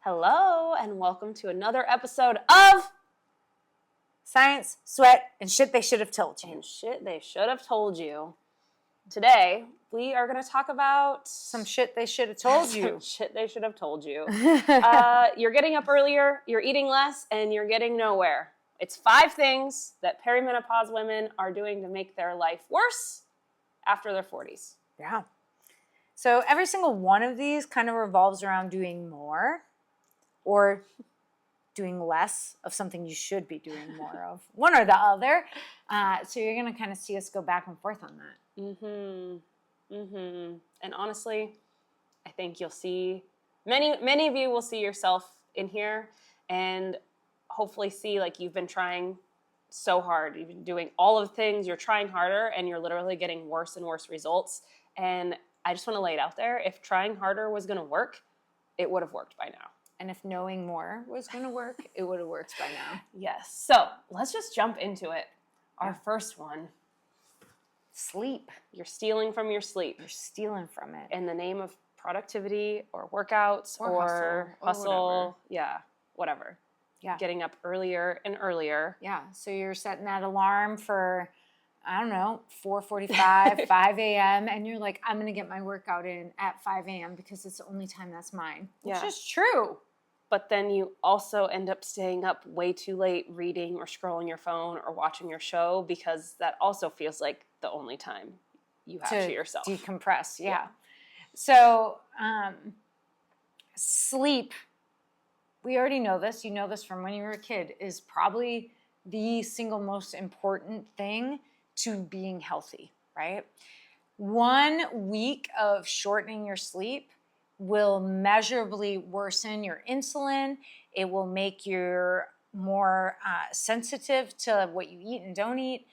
Hello, and welcome to another episode of Science, Sweat, and Shit They Should Have Told You. And Shit They Should Have Told You. Today, we are going to talk about Some shit they should have told you. Shit they should have told you. You're getting up earlier, you're eating less, and you're getting nowhere. It's 5 things that perimenopause women are doing to make their life worse after their 40s. Yeah. So every single one of these kind of revolves around doing more or doing less of something you should be doing more of, one or the other. So you're going to kind of see us go back and forth on that. And honestly, I think you'll see, many of you will see yourself in here and hopefully see like you've been trying so hard. You've been doing all of the things, you're trying harder, and you're literally getting worse and worse results. And I just want to lay it out there. If trying harder was going to work, it would have worked by now. And if knowing more was going to work, it would have worked by now. Yes. So let's just jump into it. Our first one. Sleep. You're stealing from your sleep. You're stealing from it. In the name of productivity or workouts or hustle. Yeah, whatever. Yeah. Getting up earlier and earlier. Yeah. So you're setting that alarm for, I don't know, 4:45, 5 a.m. And you're like, I'm going to get my workout in at 5 a.m. because it's the only time that's mine. Which is true. But then you also end up staying up way too late reading or scrolling your phone or watching your show because that also feels like the only time you have to yourself. Decompress, yeah. So sleep, we already know this. You know this from when you were a kid, is probably the single most important thing to being healthy, right? 1 week of shortening your sleep will measurably worsen your insulin. It will make you more sensitive to what you eat and don't eat.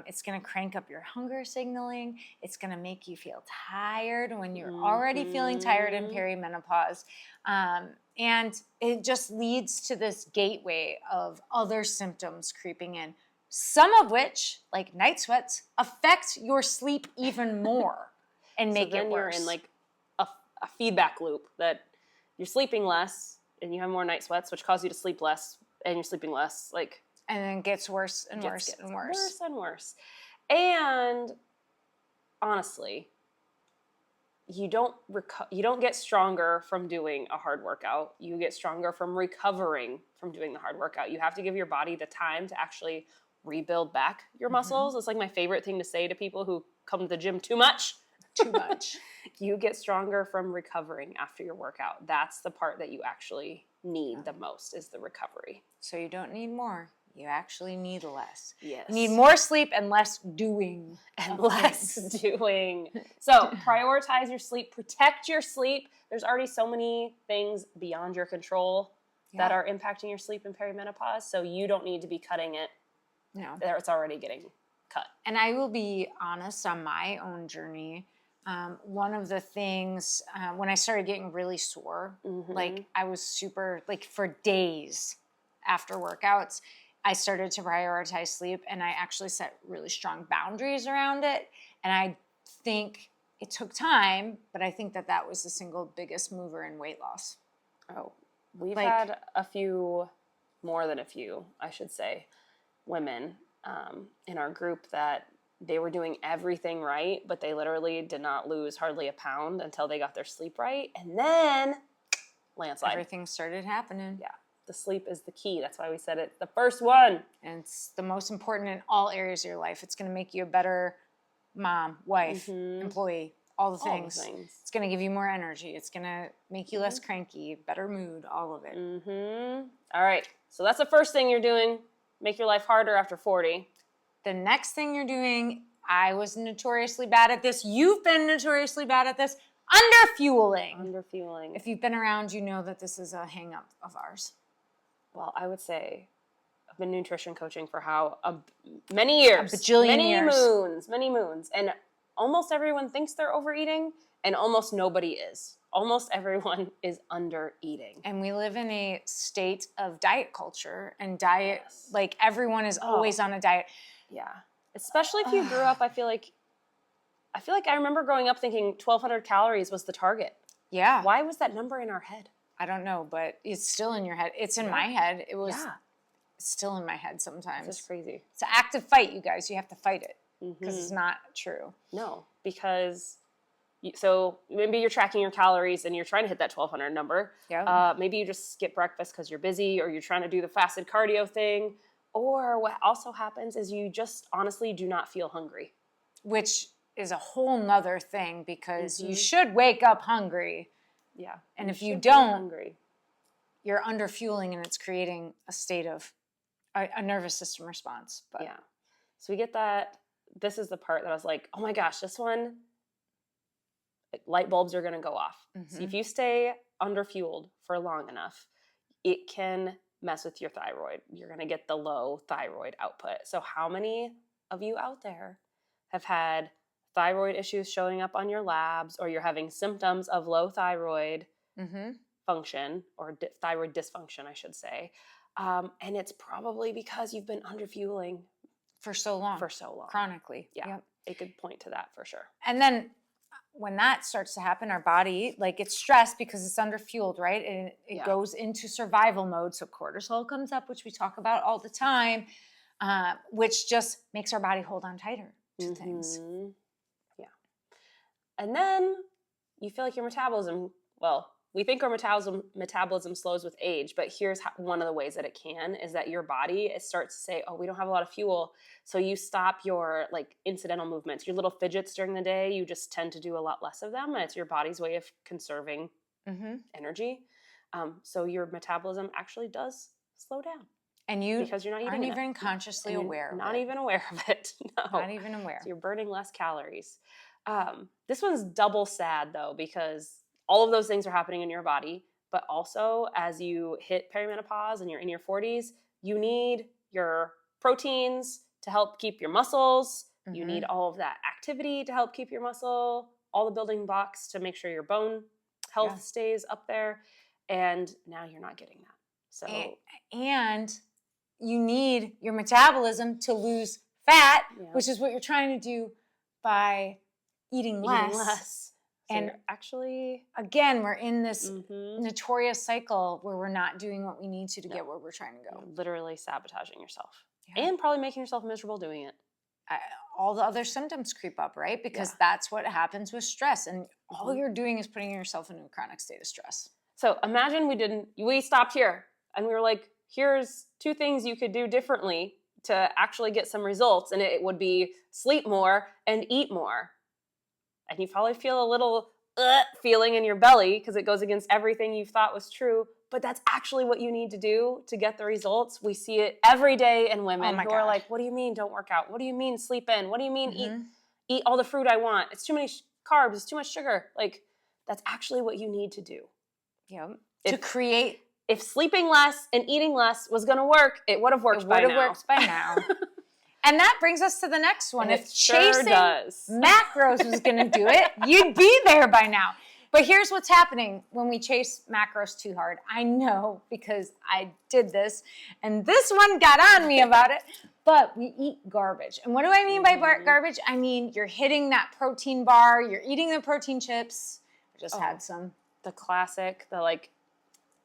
It's going to crank up your hunger signaling. It's going to make you feel tired when you're already feeling tired in perimenopause. And it just leads to this gateway of other symptoms creeping in, some of which, like night sweats, affect your sleep even more and make it worse. You're in like a feedback loop that you're sleeping less and you have more night sweats, which cause you to sleep less and you're sleeping less. And then it gets worse and worse and worse. Worse and worse. And honestly, you don't get stronger from doing a hard workout. You get stronger from recovering from doing the hard workout. You have to give your body the time to actually rebuild back your muscles. It's like my favorite thing to say to people who come to the gym too much. Too much. You get stronger from recovering after your workout. That's the part that you actually need the most, is the recovery. So you don't need more. You actually need less. Yes. You need more sleep and less doing. And less doing. So prioritize your sleep. Protect your sleep. There's already so many things beyond your control that are impacting your sleep in perimenopause. So you don't need to be cutting it. No. It's already getting cut. And I will be honest, on my own journey, one of the things, when I started getting really sore, like I was super, like for days after workouts, I started to prioritize sleep and I actually set really strong boundaries around it. And I think it took time, but I think that was the single biggest mover in weight loss. Oh, we've had a few, more than a few, I should say, women in our group that they were doing everything right, but they literally did not lose hardly a pound until they got their sleep right. And then landslide. Everything started happening. Yeah. The sleep is the key. That's why we said it's the first one. And it's the most important in all areas of your life. It's going to make you a better mom, wife, employee, all the things. It's going to give you more energy. It's going to make you less cranky, better mood, all of it. All right. So that's the first thing you're doing. Make your life harder after 40. The next thing you're doing, I was notoriously bad at this. You've been notoriously bad at this. Underfueling. Underfueling. If you've been around, you know that this is a hang-up of ours. Well, I would say I've been nutrition coaching for many years. A bajillion years. Many moons. And almost everyone thinks they're overeating, and almost nobody is. Almost everyone is under eating. And we live in a state of diet culture and diet, like everyone is always on a diet. Yeah. Especially if you grew up, I feel like I remember growing up thinking 1,200 calories was the target. Yeah. Why was that number in our head? I don't know, but it's still in your head. It's in my head. It was Yeah. still in my head sometimes. It's just crazy. It's an active fight, you guys. You have to fight it because it's not true. No, because so maybe you're tracking your calories and you're trying to hit that 1,200 number. Yeah. Maybe you just skip breakfast because you're busy, or you're trying to do the fasted cardio thing. Or what also happens is you just honestly do not feel hungry. Which is a whole nother thing because you should wake up hungry. Yeah. And if you should be don't, hungry. you're under fueling and it's creating a state of a nervous system response. But Yeah. So we get that. This is the part that I was like, oh my gosh, this one, light bulbs are going to go off. So if you stay underfueled for long enough, it can mess with your thyroid. You're going to get the low thyroid output. So how many of you out there have had thyroid issues showing up on your labs, or you're having symptoms of low thyroid function, or thyroid dysfunction, I should say? And it's probably because you've been underfueling for so long. Chronically. Yeah. Yep. It could point to that for sure. And then when that starts to happen, our body, like, it's stressed because it's underfueled, right? And it goes into survival mode. So cortisol comes up, which we talk about all the time, which just makes our body hold on tighter to things. Yeah. And then you feel like your metabolism, well, we think our metabolism slows with age, but here's one of the ways that it can, is that your body, it starts to say, oh, we don't have a lot of fuel. So you stop your like incidental movements, your little fidgets during the day. You just tend to do a lot less of them. And it's your body's way of conserving energy. So your metabolism actually does slow down. And you because you're not aren't eating even consciously aware of it. Not even aware of it. No. Not even aware. So you're burning less calories. This one's double sad though, because all of those things are happening in your body, but also as you hit perimenopause and you're in your 40s, you need your proteins to help keep your muscles. You need all of that activity to help keep your muscle, all the building blocks to make sure your bone health stays up there. And now you're not getting that. So and you need your metabolism to lose fat, which is what you're trying to do by eating less. So and actually, again, we're in this notorious cycle where we're not doing what we need to get where we're trying to go. You're literally sabotaging yourself and probably making yourself miserable doing it. All the other symptoms creep up, right? Because that's what happens with stress. And all you're doing is putting yourself into a chronic state of stress. So imagine we stopped here and we were like, here's 2 things you could do differently to actually get some results. And it would be sleep more and eat more. And you probably feel a little feeling in your belly because it goes against everything you thought was true. But that's actually what you need to do to get the results. We see it every day in women who are like, what do you mean don't work out? What do you mean sleep in? What do you mean eat all the fruit I want? It's too many carbs. It's too much sugar. Like, that's actually what you need to do. Yeah. To create. If sleeping less and eating less was going to work, it would have worked by now. It would have worked by now. And that brings us to the next one. And if chasing macros was going to do it, you'd be there by now. But here's what's happening when we chase macros too hard. I know because I did this, and this one got on me about it, but we eat garbage. And what do I mean by garbage? I mean, you're hitting that protein bar, you're eating the protein chips. I just had some. The classic,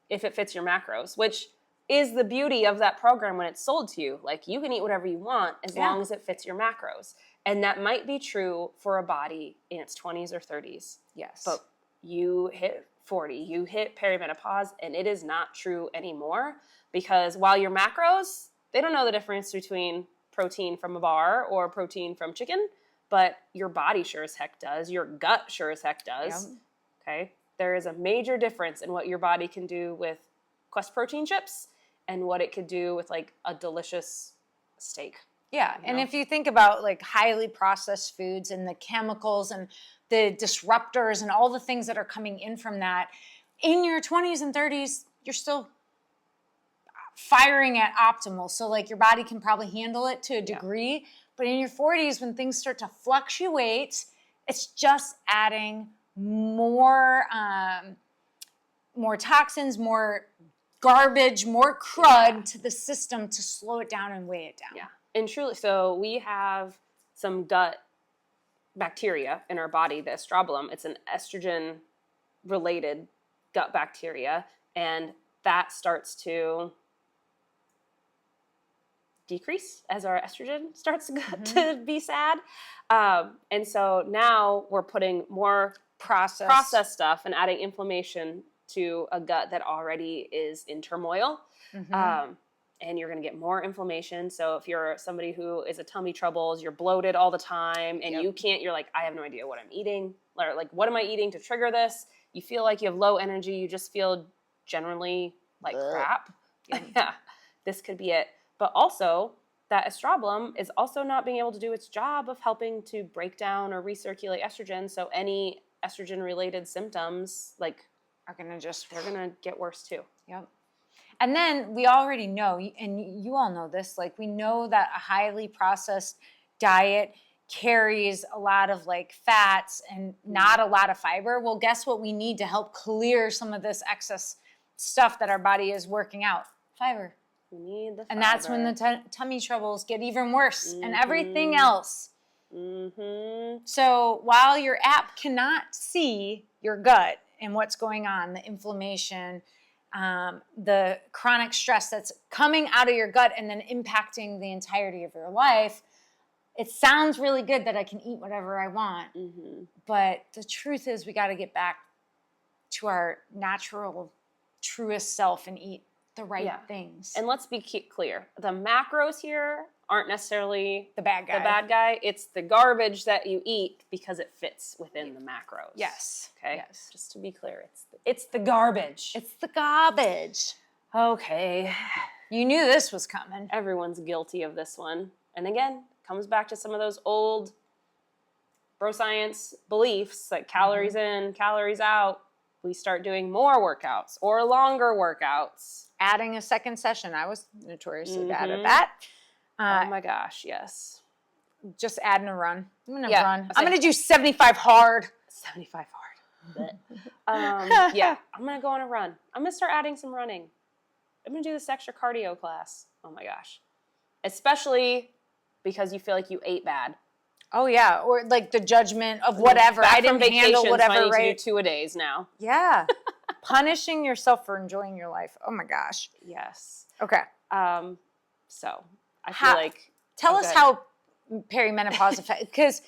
if it fits your macros, which is the beauty of that program when it's sold to you. Like, you can eat whatever you want as long as it fits your macros. And that might be true for a body in its 20s or 30s. Yes. But you hit 40, you hit perimenopause, and it is not true anymore, because while your macros, they don't know the difference between protein from a bar or protein from chicken, but your body sure as heck does. Your gut sure as heck does. Yep. Okay? There is a major difference in what your body can do with Quest protein chips and what it could do with like a delicious steak. Yeah, and if you think about like highly processed foods and the chemicals and the disruptors and all the things that are coming in from that, in your 20s and 30s, you're still firing at optimal. So like your body can probably handle it to a degree, but in your 40s, when things start to fluctuate, it's just adding more toxins, more garbage, more crud to the system to slow it down and weigh it down. Yeah. And truly, so we have some gut bacteria in our body, the estrobolome. It's an estrogen-related gut bacteria, And that starts to decrease as our estrogen starts to be sad. And so now we're putting more processed stuff and adding inflammation to a gut that already is in turmoil. And you're going to get more inflammation. So if you're somebody who is a tummy troubles, you're bloated all the time, and you're like, I have no idea what I'm eating. Or like, what am I eating to trigger this? You feel like you have low energy. You just feel generally like crap. Yeah, this could be it. But also, that estrobolome is also not being able to do its job of helping to break down or recirculate estrogen. So any estrogen-related symptoms, like, are going to just... they're going to get worse too. Yep. And then we already know, and you all know this, like we know that a highly processed diet carries a lot of like fats and not a lot of fiber. Well, guess what we need to help clear some of this excess stuff that our body is working out? Fiber. We need the fiber. And that's when the tummy troubles get even worse and everything else. So while your app cannot see your gut and what's going on, the inflammation, the chronic stress that's coming out of your gut and then impacting the entirety of your life, it sounds really good that I can eat whatever I want. But the truth is we got to get back to our natural, truest self and eat the right things. And let's be clear. The macros here aren't necessarily the bad guy. It's the garbage that you eat because it fits within the macros. Yes. Okay. Yes. Just to be clear, it's the garbage. It's the garbage. Okay. You knew this was coming. Everyone's guilty of this one. And again, comes back to some of those old bro science beliefs, like calories in, calories out. We start doing more workouts or longer workouts. Adding a second session. I was notoriously bad at that. Oh my gosh, yes. Just adding a run. I'm going to Yeah, run. I'm going to do 75 hard. 75 hard. Yeah, I'm going to go on a run. I'm going to start adding some running. I'm going to do this extra cardio class. Oh my gosh. Especially because you feel like you ate bad. Oh yeah, or like the judgment of whatever. Back I didn't handle whatever, I need right? to do 2-a-days now. Yeah. Punishing yourself for enjoying your life. Oh my gosh. Yes. Okay. So I feel like... Tell us how perimenopause affects... Because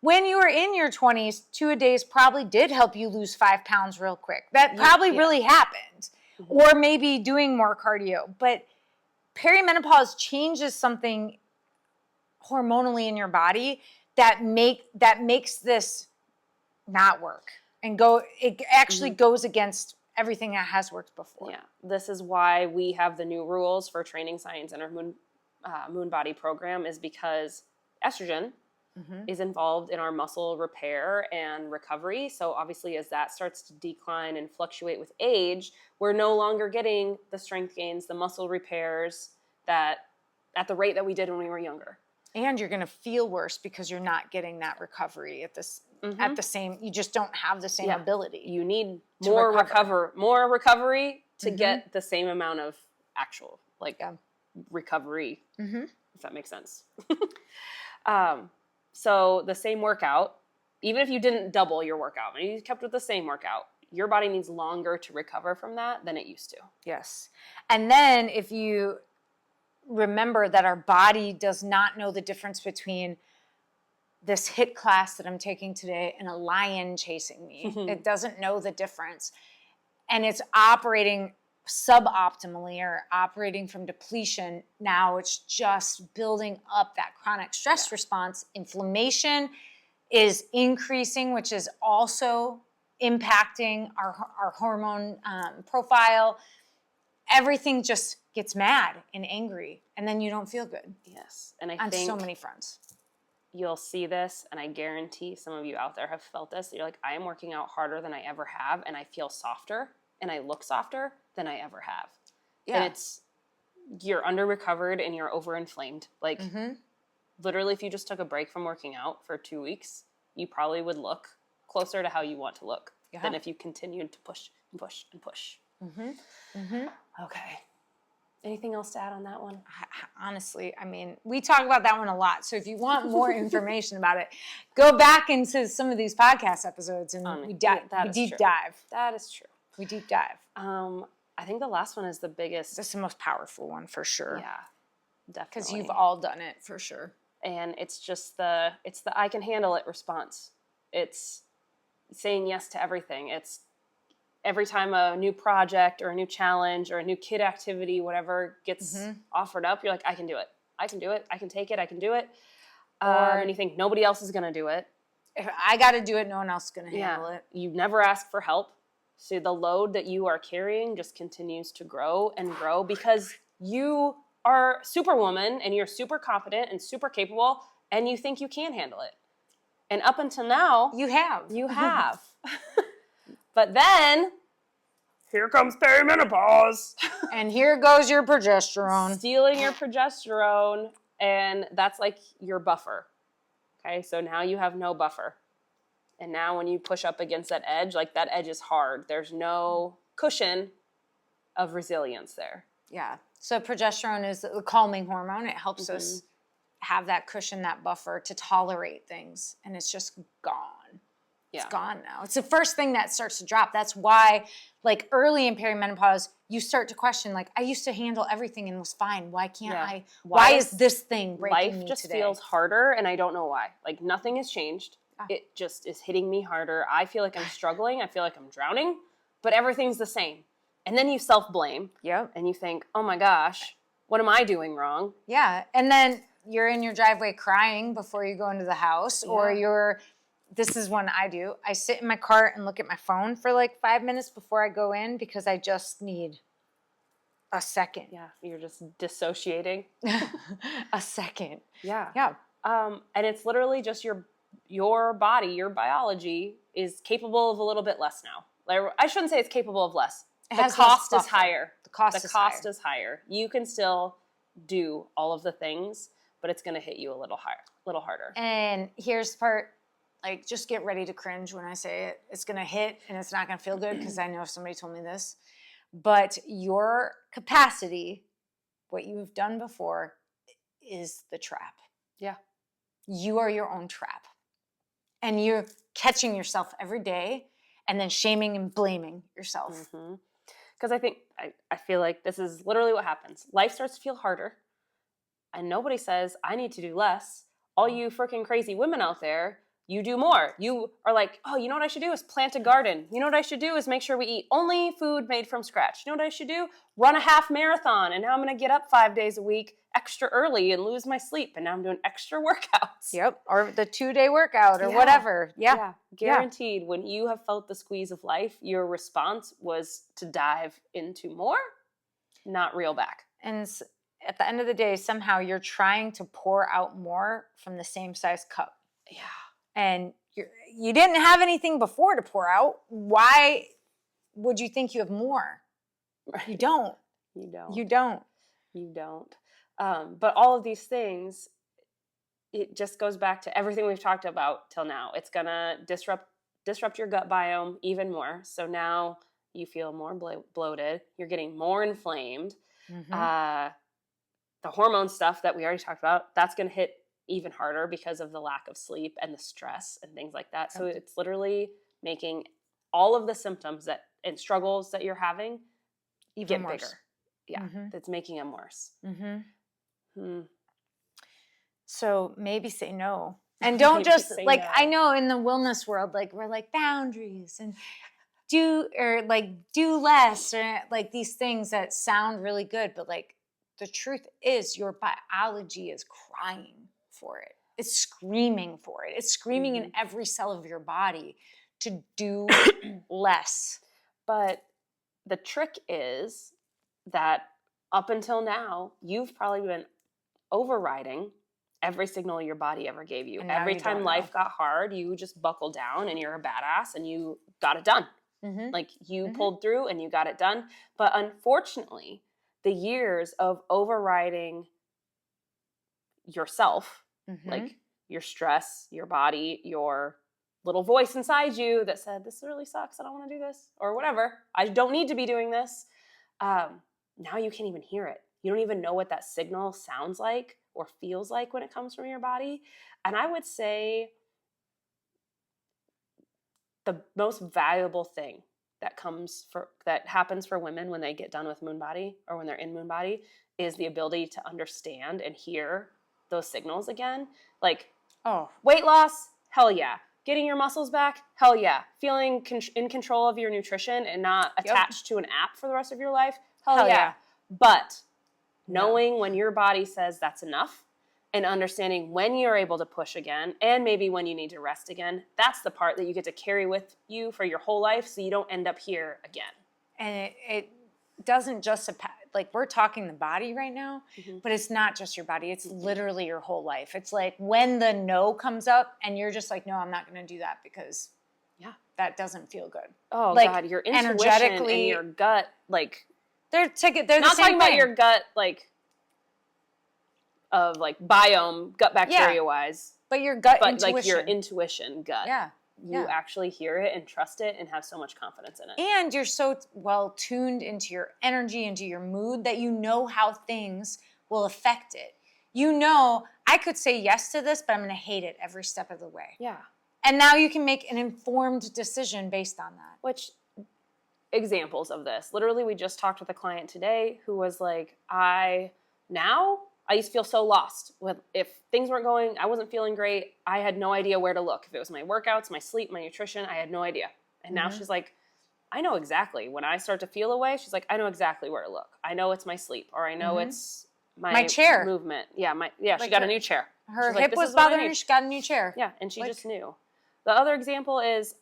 when you were in your 20s, 2-a-days probably did help you lose 5 pounds real quick. That probably really happened. Or maybe doing more cardio. But perimenopause changes something hormonally in your body that makes this not work and it actually goes against everything that has worked before. Yeah, this is why we have the new rules for training science in our moon body program, is because estrogen is involved in our muscle repair and recovery. So obviously as that starts to decline and fluctuate with age, we're no longer getting the strength gains, the muscle repairs that at the rate that we did when we were younger. And you're going to feel worse because you're not getting that recovery at the same, you just don't have the same ability. You need more recovery to get the same amount of actual recovery, if that makes sense. So the same workout, even if you didn't double your workout, and you kept with the same workout, your body needs longer to recover from that than it used to. Yes. And then if you remember that our body does not know the difference between this HIIT class that I'm taking today and a lion chasing me. It doesn't know the difference. And it's operating suboptimally or operating from depletion. Now it's just building up that chronic stress response. Inflammation is increasing, which is also impacting our hormone profile. Everything just gets mad and angry, and then you don't feel good. Yes. And I on think so many fronts. You'll see this, and I guarantee some of you out there have felt this. You're like, I am working out harder than I ever have, and I feel softer, and I look softer than I ever have. Yeah. And you're under-recovered, and you're over-inflamed. Like, literally, if you just took a break from working out for 2 weeks, you probably would look closer to how you want to look than if you continued to push and push and push. Okay. Anything else to add on that one? Honestly, I mean, we talk about that one a lot. So if you want more information about it, go back into some of these podcast episodes and we deep dive. That is true. We deep dive. I think the last one is the biggest. This is the most powerful one for sure. Yeah, definitely. Because you've all done it for sure. And it's just the I can handle it response. It's saying yes to everything. It's every time a new project or a new challenge or a new kid activity, whatever gets offered up, you're like, I can do it. I can do it. I can take it. I can do it. And you think nobody else is going to do it. If I got to do it, no one else is going to handle it. You never ask for help. So the load that you are carrying just continues to grow and grow because you are Superwoman and you're super competent and super capable and you think you can handle it. And up until now, you have. You have. But then, here comes perimenopause. And here goes your progesterone. Stealing your progesterone, and that's like your buffer. Okay, so now you have no buffer. And now when you push up against that edge, like that edge is hard. There's no cushion of resilience there. Yeah. So progesterone is the calming hormone. It helps us have that cushion, that buffer to tolerate things. And it's just gone. It's gone now. It's the first thing that starts to drop. That's why, like, early in perimenopause, you start to question, like, I used to handle everything and was fine. Why can't I? Why is this thing breaking me today? Life just feels harder, and I don't know why. Like, nothing has changed. It just is hitting me harder. I feel like I'm struggling. I feel like I'm drowning, but everything's the same. And then you self-blame. Yep. And you think, oh my gosh, what am I doing wrong? Yeah. And then you're in your driveway crying before you go into the house, or this is one I do. I sit in my car and look at my phone for like 5 minutes before I go in because I just need a second. Yeah, you're just dissociating. A second. Yeah. Yeah. And it's literally just your body, your biology is capable of a little bit less now. Like, I shouldn't say it's capable of less. The cost is higher. The cost is higher. You can still do all of the things, but it's going to hit you a little harder. And here's the part, like, just get ready to cringe when I say it. It's going to hit and it's not going to feel good because I know somebody told me this. But your capacity, what you've done before, is the trap. Yeah. You are your own trap. And you're catching yourself every day and then shaming and blaming yourself. Because I feel like this is literally what happens. Life starts to feel harder. And nobody says, I need to do less. All you freaking crazy women out there, you do more. You are like, oh, you know what I should do is plant a garden. You know what I should do is make sure we eat only food made from scratch. You know what I should do? Run a half marathon. And now I'm going to get up 5 days a week extra early and lose my sleep. And now I'm doing extra workouts. Yep. Or the 2-day workout or whatever. Yeah. Guaranteed. When you have felt the squeeze of life, your response was to dive into more, not reel back. And at the end of the day, somehow you're trying to pour out more from the same size cup. Yeah. And you didn't have anything before to pour out. Why would you think you have more? Right. You don't. You don't. But all of these things, it just goes back to everything we've talked about till now. It's going to disrupt your gut biome even more. So now you feel more bloated. You're getting more inflamed. The hormone stuff that we already talked about, that's going to hit even harder because of the lack of sleep and the stress and things like that. So it's literally making all of the symptoms and struggles that you're having even get worse. Bigger. Yeah, that's making them worse. So maybe say no. And don't just, like, no. I know in the wellness world, like, we're like boundaries and do less, or like these things that sound really good, but like the truth is your biology is crying for it. It's screaming for it. It's screaming in every cell of your body to do less. But the trick is that up until now, you've probably been overriding every signal your body ever gave you. Every time life got hard, you just buckled down and you're a badass and you got it done. Like you pulled through and you got it done. But unfortunately, the years of overriding yourself, like your stress, your body, your little voice inside you that said, this really sucks, I don't want to do this, or whatever, I don't need to be doing this. Now you can't even hear it. You don't even know what that signal sounds like or feels like when it comes from your body. And I would say the most valuable thing that happens for women when they get done with moon body or when they're in moon body is the ability to understand and hear those signals again. Like, weight loss, hell yeah. Getting your muscles back, hell yeah. Feeling in control of your nutrition and not attached to an app for the rest of your life, hell yeah. But knowing when your body says that's enough and understanding when you're able to push again and maybe when you need to rest again, that's the part that you get to carry with you for your whole life so you don't end up here again. And it doesn't just, like we're talking the body right now, but it's not just your body. It's literally your whole life. It's like when the no comes up and you're just like, no, I'm not going to do that because that doesn't feel good. Oh, like, God, your intuition and your gut, like, they're not the same talking about thing. your gut, like, of like biome, gut bacteria wise. But your gut intuition. Like your intuition gut. Yeah. You actually hear it and trust it and have so much confidence in it. And you're so well tuned into your energy, into your mood, that you know how things will affect it. You know, I could say yes to this, but I'm going to hate it every step of the way. Yeah. And now you can make an informed decision based on that. Which, examples of this. Literally, we just talked with a client today who was like, I used to feel so lost. If things weren't going, I wasn't feeling great. I had no idea where to look. If it was my workouts, my sleep, my nutrition, I had no idea. And now she's like, I know exactly. When I start to feel away, she's like, I know exactly where to look. I know it's my sleep, or I know it's my chair movement. Yeah, like she got a new chair. Her hip was bothering her. She got a new chair. Yeah, and she just knew. The other example is,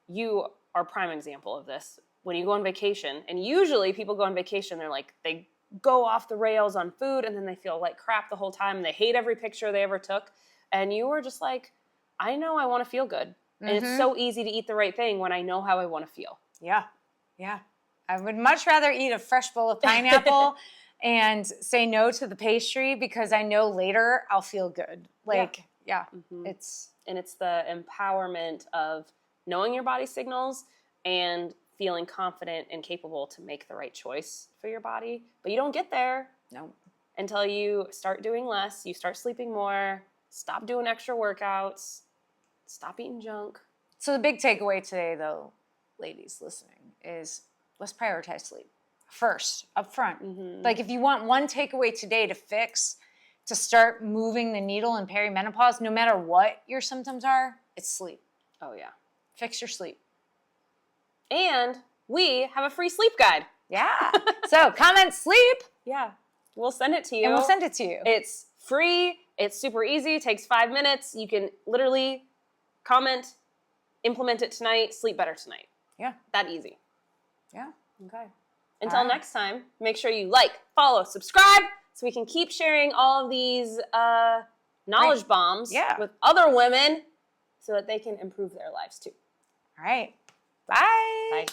you are a prime example of this. When you go on vacation, and usually people go on vacation, they're like, they go off the rails on food and then they feel like crap the whole time. They hate every picture they ever took. And you were just like, I know I want to feel good. And it's so easy to eat the right thing when I know how I want to feel. Yeah. Yeah. I would much rather eat a fresh bowl of pineapple and say no to the pastry because I know later I'll feel good. Like, it's the empowerment of knowing your body signals and feeling confident and capable to make the right choice for your body. But you don't get there until you start doing less, you start sleeping more, stop doing extra workouts, stop eating junk. So the big takeaway today, though, ladies listening, is let's prioritize sleep first, up front. Like if you want one takeaway today to start moving the needle in perimenopause, no matter what your symptoms are, it's sleep. Oh, yeah. Fix your sleep. And we have a free sleep guide. Yeah. So comment sleep. Yeah. We'll send it to you. And we'll send it to you. It's free. It's super easy. It takes 5 minutes. You can literally comment, implement it tonight, sleep better tonight. Yeah. That easy. Yeah. Okay. Until next time, make sure you like, follow, subscribe so we can keep sharing all of these knowledge bombs with other women so that they can improve their lives too. All right. Bye. Bye.